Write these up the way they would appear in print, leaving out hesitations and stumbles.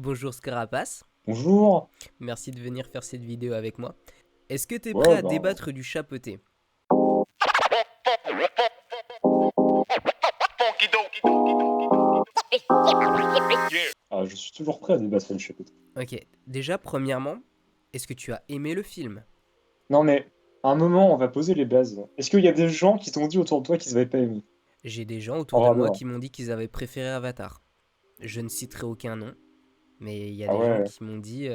Bonjour Scarapace, Bonjour. merci de venir faire cette vidéo avec moi. Est-ce que t'es prêt Ouais, à ben, débattre du chapeauté? je suis toujours prêt à débattre le chapitre. Ok, déjà premièrement, est-ce que tu as aimé le film? Non, mais à un moment, on va poser les bases. Est-ce qu'il y a des gens qui t'ont dit autour de toi qu'ils avaient pas aimé? J'ai des gens autour En de moi rapport. qui m'ont dit qu'ils avaient préféré Avatar. Je ne citerai aucun nom, mais il y a Ah des gens ouais. qui m'ont dit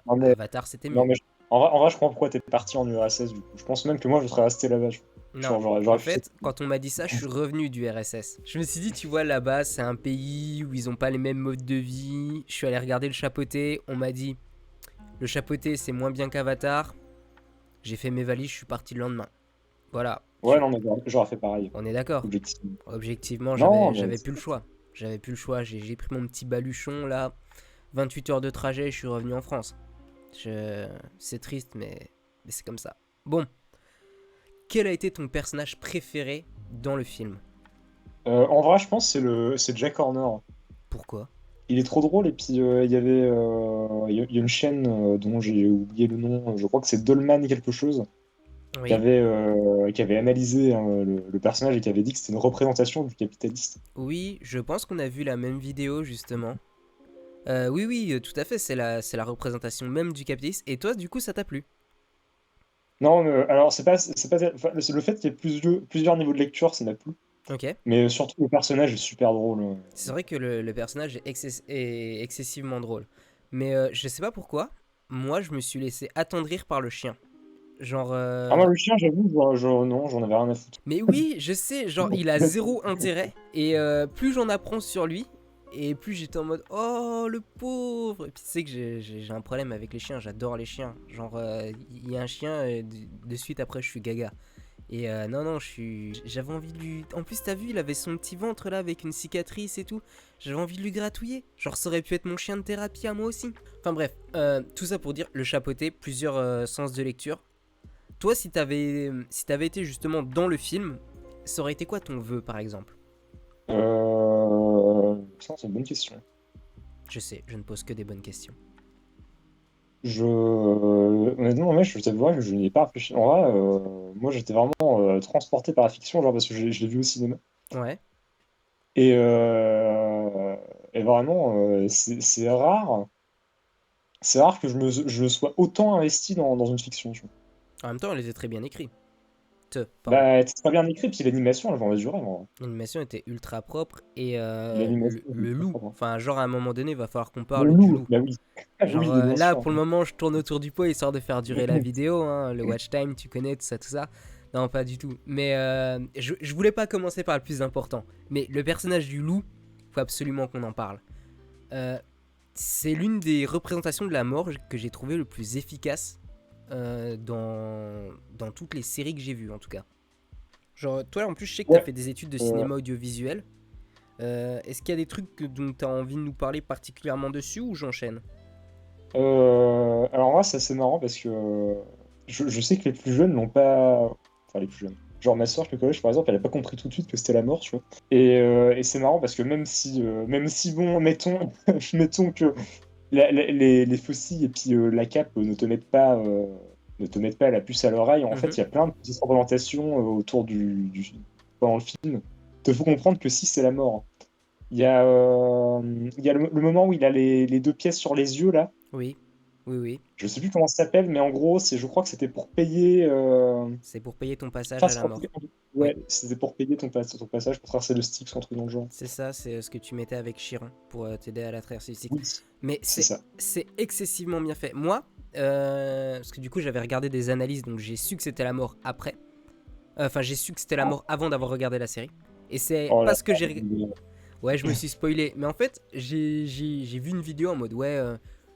Non, mais, Avatar c'était non, mieux. mais en vrai, je comprends pourquoi t'es parti en URSS du coup. Je pense même que moi, je serais resté là-bas. Non, Genre, j'aurais en pu. fait, quand on m'a dit ça, je suis revenu du RSS. Je me suis dit, tu vois, là-bas, c'est un pays où ils n'ont pas les mêmes modes de vie. Je suis allé regarder le chapeauté, on m'a dit, le chapeauté c'est moins bien qu'Avatar. J'ai fait mes valises, je suis parti le lendemain. Voilà, Ouais, non, mais j'aurais fait pareil. on est d'accord. Objectivement. Objectivement, Non, mais j'avais plus le choix. J'avais plus le choix. J'ai pris mon petit baluchon là, 28 heures de trajet, je suis revenu en France. C'est triste, mais c'est comme ça. Bon, quel a été ton personnage préféré dans le film? en vrai, je pense que c'est Jack Horner. Pourquoi? Il est trop drôle et puis il y avait il y a une chaîne dont j'ai oublié le nom. Je crois que c'est Dolman quelque chose. Oui, Qui avait analysé hein, le personnage et qui avait dit que c'était une représentation du capitaliste. oui, je pense qu'on a vu la même vidéo justement. Oui, oui, tout à fait, c'est la représentation même du capitaliste. Et toi, du coup, ça t'a plu? Non, alors c'est pas, enfin, c'est le fait qu'il y ait plusieurs niveaux de lecture, ça m'a plu. Ok. Mais surtout le personnage est super drôle. C'est vrai que le personnage est excessivement drôle. Mais je sais pas pourquoi, moi je me suis laissé attendrir par le chien. Genre. Ah moi le chien, j'avoue, non, j'en avais rien à foutre. Mais oui, je sais, genre il a zéro intérêt. Et plus j'en apprends sur lui, et plus j'étais en mode oh le pauvre. Et puis tu sais que j'ai un problème avec les chiens, j'adore les chiens. Genre il y a un chien, de suite après je suis gaga. Et non, non, j'avais envie de lui. En plus, t'as vu, il avait son petit ventre là avec une cicatrice et tout. J'avais envie de lui gratouiller. Genre, ça aurait pu être mon chien de thérapie à moi aussi. Enfin bref, tout ça pour dire le chapeauté, plusieurs sens de lecture. Toi, si t'avais été justement dans le film, ça aurait été quoi ton vœu par exemple? Ça, c'est une bonne question. Je sais, je ne pose que des bonnes questions. Honnêtement, ouais, je t'avoue que je n'y ai pas réfléchi. En vrai, moi j'étais vraiment transporté par la fiction, genre parce que je l'ai vu au cinéma. Ouais. Et, euh, et vraiment, c'est rare que je sois autant investi dans une fiction, tu vois. En même temps, elle était très bien écrite. Pardon. Bah, c'est très bien écrit, puis l'animation, elle vend du rêve, en vrai. L'animation était ultra propre et L'animation, elle est le très loup. propre, hein. Enfin, genre à un moment donné, il va falloir qu'on Le parle du loup, loup. bah oui. Ah Genre oui, bien là, sûr. pour le moment, je tourne autour du pot histoire de faire durer la vidéo, hein, le watch time, tu connais, tout ça, tout ça. Non, pas du tout. Mais je voulais pas commencer par le plus important. Mais le personnage du loup, faut absolument qu'on en parle. Euh, c'est l'une des représentations de la mort que j'ai trouvé le plus efficace dans toutes les séries que j'ai vues, en tout cas. Genre, toi, en plus, je sais que t'as Ouais. fait des études de euh, cinéma audiovisuel. Est-ce qu'il y a des trucs dont t'as envie de nous parler particulièrement dessus ou j'enchaîne? alors moi, c'est assez marrant parce que je sais que les plus jeunes n'ont pas. Enfin, les plus jeunes. Genre ma soeur, le collège, par exemple, elle n'a pas compris tout de suite que c'était la mort, tu vois. Et c'est marrant parce que même si bon, mettons que les faucilles et puis la cape ne te mettent pas la puce à l'oreille, en fait, Mhm. il y a plein de petites représentations autour pendant le film. Il faut comprendre que si c'est la mort. Il y a le moment où il a les deux pièces sur les yeux, là. Oui, oui, oui. Je sais plus comment ça s'appelle, mais en gros, je crois que c'était pour payer. C'est pour payer ton passage Enfin, à la mort. Oui, ouais, c'était pour payer ton passage, pour traverser le Styx, un truc dans le genre. c'est ça, c'est ce que tu mettais avec Chiron pour t'aider à la traversée du cycle. Oui, Mais c'est ça. c'est excessivement bien fait. Moi, parce que du coup j'avais regardé des analyses, donc j'ai su que c'était la mort après. Enfin, j'ai su que c'était la mort avant d'avoir regardé la série. Et c'est Oh là parce que j'ai... là. Ouais, je me suis spoilé. Mais en fait, j'ai vu une vidéo en mode, ouais,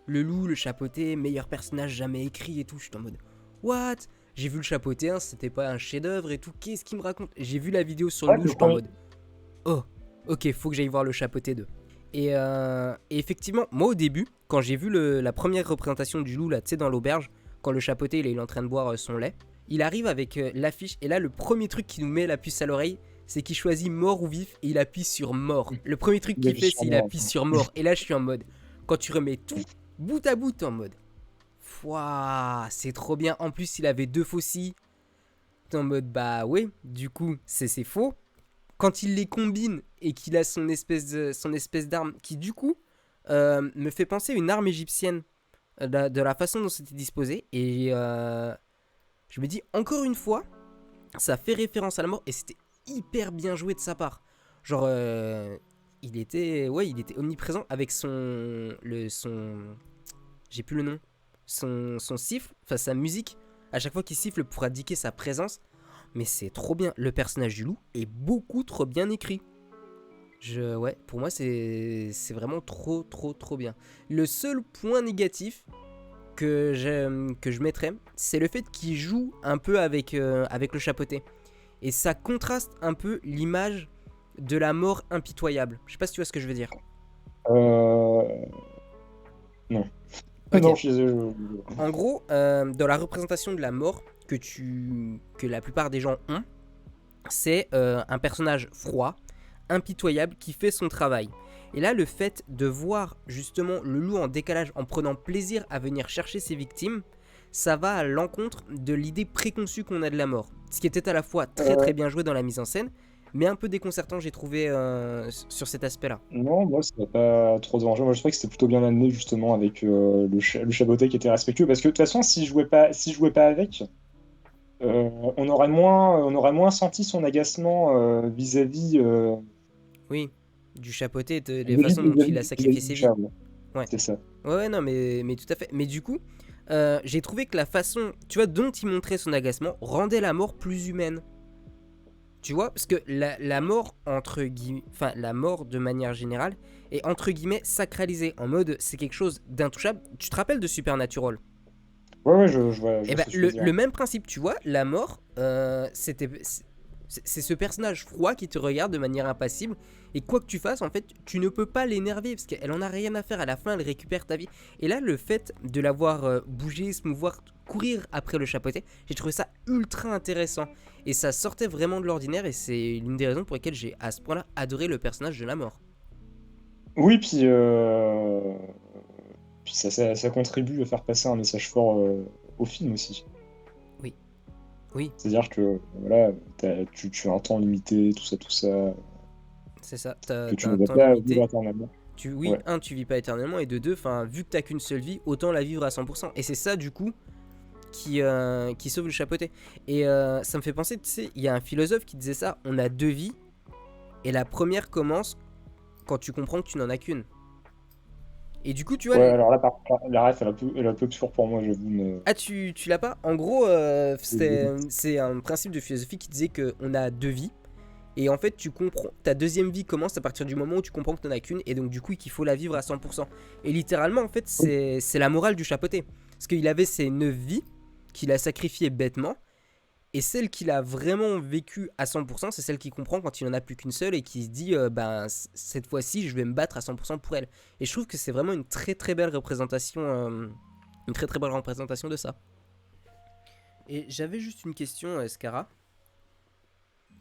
le loup, le chapeauté, meilleur personnage jamais écrit et tout. Je suis en mode, what? J'ai vu le chapeauté, hein, c'était pas un chef-d'œuvre et tout. Qu'est-ce qu'il me raconte? J'ai vu la vidéo sur le Ouais, loup, le j'étais en premier. mode, oh, ok, faut que j'aille voir le chapeauté 2. Et effectivement, moi au début, quand j'ai vu la première représentation du loup, là, tu sais, dans l'auberge, quand le chapeauté il est en train de boire son lait, il arrive avec l'affiche, et là, le premier truc qui nous met la puce à l'oreille, c'est qu'il choisit mort ou vif, et il appuie sur mort. Le premier truc Il a qu'il vu fait, sur c'est il moi. appuie sur mort. Et là, je suis en mode, quand tu remets tout bout à bout, t'es en mode Ouah, c'est trop bien. En plus, il avait 2 faucilles. T'es en mode bah ouais, du coup, c'est faux. Quand il les combine et qu'il a son espèce d'arme qui, du coup, me fait penser à une arme égyptienne de la façon dont c'était disposé. Et je me dis, encore une fois, ça fait référence à la mort et c'était hyper bien joué de sa part. Genre, il était omniprésent avec son, j'ai plus le nom, son siffle, enfin sa musique. À chaque fois qu'il siffle pour indiquer sa présence, mais c'est trop bien. Le personnage du loup est beaucoup trop bien écrit. Ouais, pour moi c'est vraiment trop bien. Le seul point négatif que je mettrais, c'est le fait qu'il joue un peu avec le chapeauté. Et ça contraste un peu l'image de la mort impitoyable. Je sais pas si tu vois ce que je veux dire. Euh... Non. Non, Ok. je suis désolé. En gros, dans la représentation de la mort que la plupart des gens ont, c'est un personnage froid, impitoyable, qui fait son travail. Et là, le fait de voir justement le loup en décalage, en prenant plaisir à venir chercher ses victimes, ça va à l'encontre de l'idée préconçue qu'on a de la mort. Ce qui était à la fois très bien joué dans la mise en scène, mais un peu déconcertant, j'ai trouvé, sur cet aspect-là. Non, moi, ça m'a pas trop dérangé. Moi, je trouvais que c'était plutôt bien amené, justement, avec le chaboté qui était respectueux. Parce que, de toute façon, si je jouais pas avec, on aurait moins senti son agacement vis-à-vis Oui, du chapeauté, de la façon dont il a sacrifié vis-à-vis du ses vies. chat. Ouais. Ouais. C'est ça. Ouais, non, mais tout à fait. Mais du coup, j'ai trouvé que la façon, tu vois, dont il montrait son agacement rendait la mort plus humaine. Tu vois, parce que la mort, entre guillemets, enfin, la mort de manière générale, est entre guillemets sacralisée, en mode c'est quelque chose d'intouchable. Tu te rappelles de Supernatural? Ouais, je Eh vois ben, ce que tu veux dire. le même principe, tu vois, la mort, c'est ce personnage froid qui te regarde de manière impassible, et quoi que tu fasses, en fait, tu ne peux pas l'énerver, parce qu'elle en a rien à faire, à la fin, elle récupère ta vie. Et là, le fait de la voir bouger, se mouvoir, courir après le chapeauté, j'ai trouvé ça ultra intéressant. Et ça sortait vraiment de l'ordinaire, et c'est l'une des raisons pour lesquelles j'ai, à ce point-là, adoré le personnage de la mort. Oui, puis ça contribue à faire passer un message fort au film aussi. Oui, oui, C'est-à-dire que voilà, tu as un temps limité, tout ça, c'est ça, que t'as tu un ne vas temps pas vivre limité. éternellement. Oui, Ouais. un, tu vis pas éternellement, et de deux, vu que t'as qu'une seule vie, autant la vivre à 100%. Et c'est ça, du coup, qui sauve le chapeauté. Et ça me fait penser, tu sais, il y a un philosophe qui disait ça, on a 2 vies, et la première commence quand tu comprends que tu n'en as qu'une. Et du coup, tu vois, Ouais, alors là, la ref, elle est un peu obscure pour moi, j'avoue, mais. ah, tu l'as pas. En gros, c'est un principe de philosophie qui disait qu'on a 2 vies. Et en fait, tu comprends, ta deuxième vie commence à partir du moment où tu comprends que tu n'en as qu'une, et donc du coup, qu'il faut la vivre à 100%. Et littéralement, en fait, c'est la morale du chapeauté. Parce qu'il avait ses 9 vies, qu'il a sacrifiées bêtement, et celle qu'il a vraiment vécue à 100%, c'est celle qu'il comprend quand il en a plus qu'une seule, et qui se dit, ben, cette fois-ci, je vais me battre à 100% pour elle. Et je trouve que c'est vraiment une très belle représentation, une très belle représentation de ça. Et j'avais juste une question, Skara.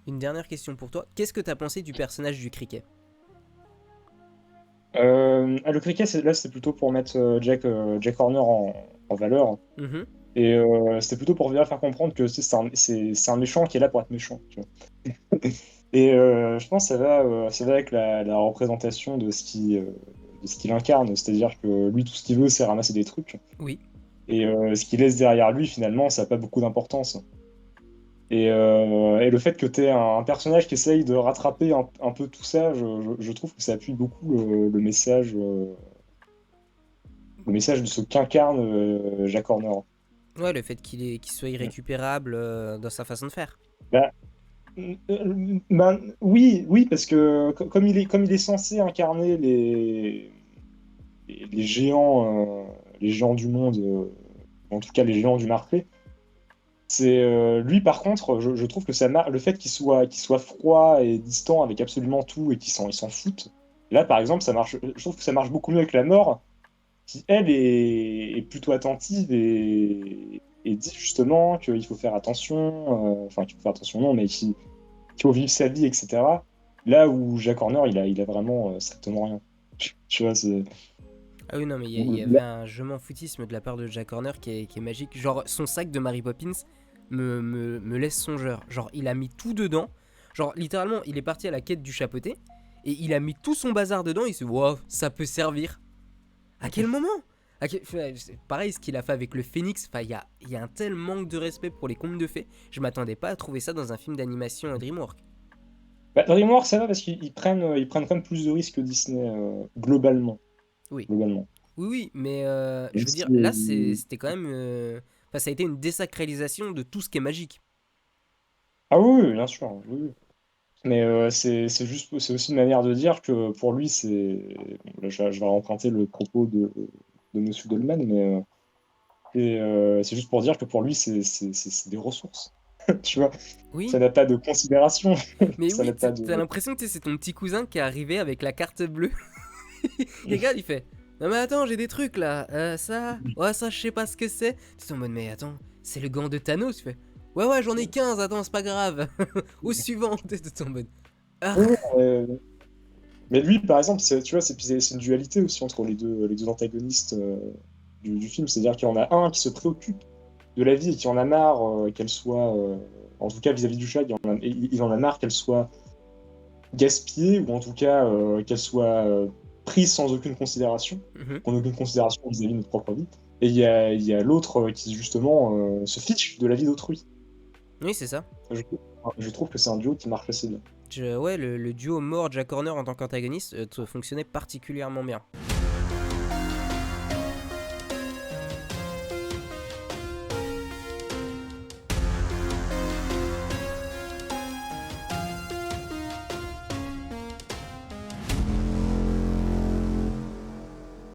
Une dernière question pour toi. Qu'est-ce que t'as pensé du personnage du criquet? Le cricket, là, c'est plutôt pour mettre Jack Horner en valeur. Mhm. Et c'était plutôt pour bien faire comprendre que c'est un méchant qui est là pour être méchant. Tu vois. Et je pense que ça va avec la représentation de ce qu'il incarne. C'est-à-dire que lui, tout ce qu'il veut, c'est ramasser des trucs. Oui. Et ce qu'il laisse derrière lui, finalement, ça n'a pas beaucoup d'importance. Et le fait que tu aies un personnage qui essaye de rattraper un peu tout ça, je trouve que ça appuie beaucoup le message de ce qu'incarne Jack Horner. Ouais, le fait qu'il soit irrécupérable dans sa façon de faire. Bah, oui, oui, parce que comme il est censé incarner les géants du monde, en tout cas les géants du marché, c'est lui par contre, je trouve que le fait qu'il soit froid et distant avec absolument tout et il s'en fout. Là, par exemple, ça marche. Je trouve que ça marche beaucoup mieux avec la mort, qui elle est plutôt attentive et dit justement qu'il faut faire attention, enfin qu'il faut faire attention non, mais qu'il faut vivre sa vie, etc. Là où Jack Horner, il a vraiment strictement rien. Tu vois, c'est. Ah oui, non, mais il y avait un je m'en foutisme de la part de Jack Horner qui est magique. Genre, son sac de Mary Poppins me laisse songeur. Genre, il a mis tout dedans. Genre, littéralement, il est parti à la quête du chapeauté. Et il a mis tout son bazar dedans. Il s'est dit, wow, ça peut servir. À quel moment c'est pareil, ce qu'il a fait avec le Phénix. Enfin, il y a un tel manque de respect pour les contes de fées. Je m'attendais pas à trouver ça dans un film d'animation DreamWorks. Bah, DreamWorks, ça va parce ils prennent quand même plus de risques que Disney, globalement. Oui. Globalement. Oui, oui, mais je Même veux si, dire, là, c'était quand même. Enfin, ça a été une désacralisation de tout ce qui est magique. Ah oui, oui, bien sûr. Oui, oui. Mais c'est aussi une manière de dire que pour lui, bon, là, je vais emprunter le propos de Monsieur Goldman, mais c'est juste pour dire que pour lui, c'est des ressources. Tu vois, Oui, ça n'a pas de considération. mais Ça n'a oui, pas t'as de. l'impression que c'est ton petit cousin qui est arrivé avec la carte bleue. Il regarde, il fait non, mais attends, j'ai des trucs là. Ça, ouais, ça, je sais pas ce que c'est. Tu es en mode, mais attends, c'est le gant de Thanos. Tu fais ouais, ouais, j'en ai 15, attends, c'est pas grave. Au suivant, t'es en mode ah, Oui, mais lui, par exemple, tu vois, c'est une dualité aussi entre les deux antagonistes du film. C'est-à-dire qu'il y en a un qui se préoccupe de la vie et qui en a marre qu'elle soit, en tout cas vis-à-vis du chat, il en a marre qu'elle soit gaspillée ou en tout cas qu'elle soit prise sans aucune considération, mhm. sans aucune considération vis-à-vis de notre propre vie. Et il y a l'autre qui justement se fiche de la vie d'autrui. Oui, c'est ça. Je, je trouve que c'est un duo qui marche assez bien. Ouais, le duo mort Jack Horner en tant qu'antagoniste fonctionnait particulièrement bien.